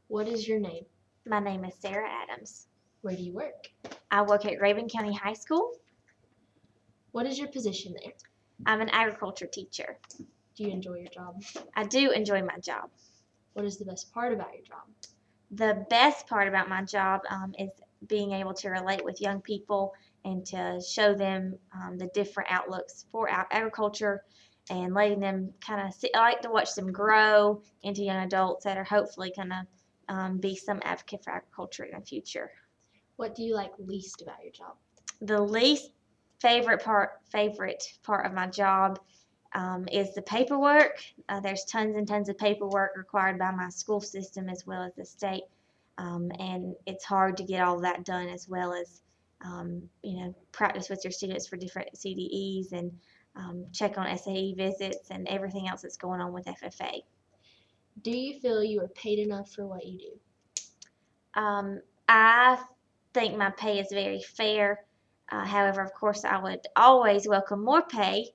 What is your name? My name is Sarah Adams. Where do you work? I work at Raven County High School. What is your position there? I'm an agriculture teacher. Do you enjoy your job? I do enjoy my job. What is the best part about your job? The best part about my job is being able to relate with young people and to show them the different outlooks for agriculture and letting them kind of see. I like to watch them grow into young adults that are hopefully going to be some advocate for agriculture in the future. What do you like least about your job? The least favorite part of my job is the paperwork. There's tons and tons of paperwork required by my school system as well as the state, and it's hard to get all of that done, as well as practice with your students for different CDEs and check on SAE visits and everything else that's going on with FFA. Do you feel you are paid enough for what you do? I think my pay is very fair. However, of course, I would always welcome more pay,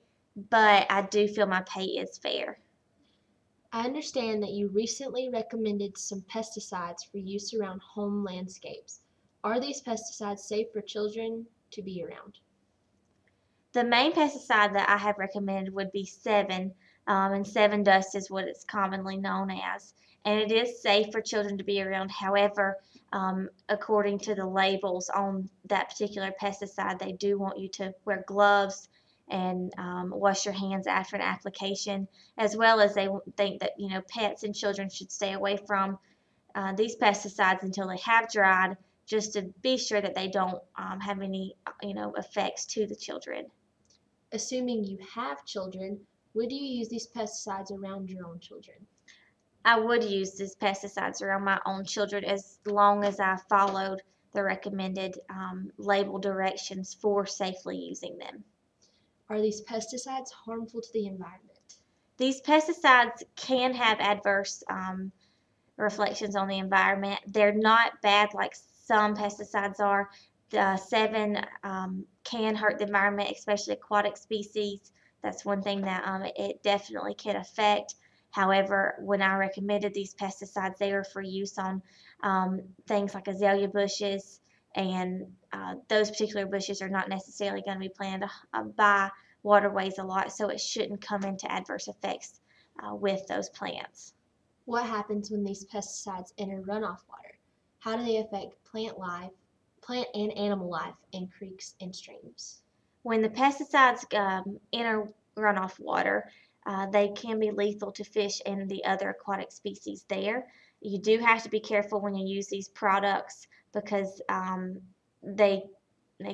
but I do feel my pay is fair. I understand that you recently recommended some pesticides for use around home landscapes. Are these pesticides safe for children to be around? The main pesticide that I have recommended would be Sevin, and Sevin dust is what it's commonly known as. And it is safe for children to be around. However, according to the labels on that particular pesticide, they do want you to wear gloves and wash your hands after an application, as well as they think that pets and children should stay away from these pesticides until they have dried, just to be sure that they don't have any effects to the children. Assuming you have children, would you use these pesticides around your own children? I would use these pesticides around my own children as long as I followed the recommended label directions for safely using them. Are these pesticides harmful to the environment? These pesticides can have adverse reflections on the environment. They're not bad like some pesticides are. The Sevin can hurt the environment, especially aquatic species. That's one thing that it definitely can affect. However, when I recommended these pesticides, they were for use on things like azalea bushes, and those particular bushes are not necessarily going to be planted by waterways a lot, so it shouldn't come into adverse effects with those plants. What happens when these pesticides enter runoff water? How do they affect plant and animal life in creeks and streams? When the pesticides enter runoff water, they can be lethal to fish and the other aquatic species there. You do have to be careful when you use these products because they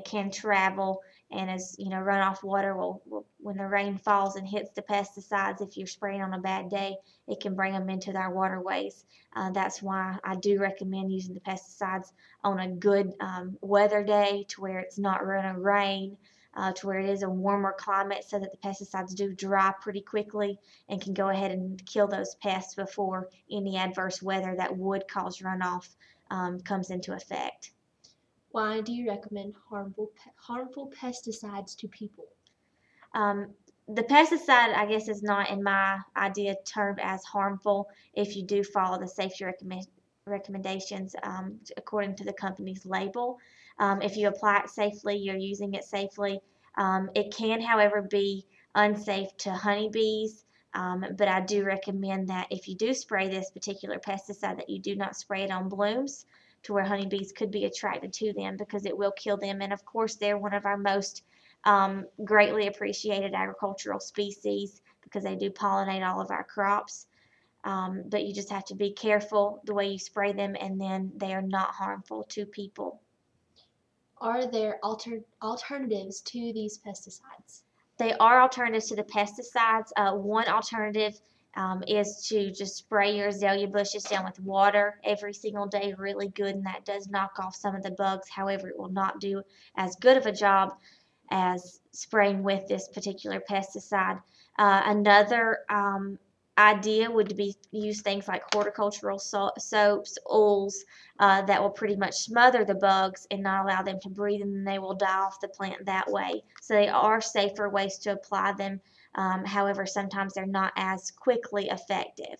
can travel, and as runoff water will when the rain falls and hits the pesticides, if you're spraying on a bad day, it can bring them into our waterways. That's why I do recommend using the pesticides on a good weather day, to where it's not going to rain, to where it is a warmer climate, so that the pesticides do dry pretty quickly and can go ahead and kill those pests before any adverse weather that would cause runoff comes into effect. Why do you recommend harmful pesticides to people? The pesticide, I guess, is not, in my idea, termed as harmful if you do follow the safety recommendations according to the company's label. If you apply it safely, you're using it safely. It can, however, be unsafe to honeybees, but I do recommend that if you do spray this particular pesticide, that you do not spray it on blooms, to where honeybees could be attracted to them, because it will kill them. And of course, they're one of our most greatly appreciated agricultural species, because they do pollinate all of our crops. But you just have to be careful the way you spray them, and then they are not harmful to people. Are there alternatives to these pesticides? They are alternatives to the pesticides. One alternative is to just spray your azalea bushes down with water every single day really good, and that does knock off some of the bugs. However, it will not do as good of a job as spraying with this particular pesticide. Another idea would be use things like horticultural soaps, oils that will pretty much smother the bugs and not allow them to breathe, and then they will die off the plant that way. So they are safer ways to apply them. However, sometimes they're not as quickly effective.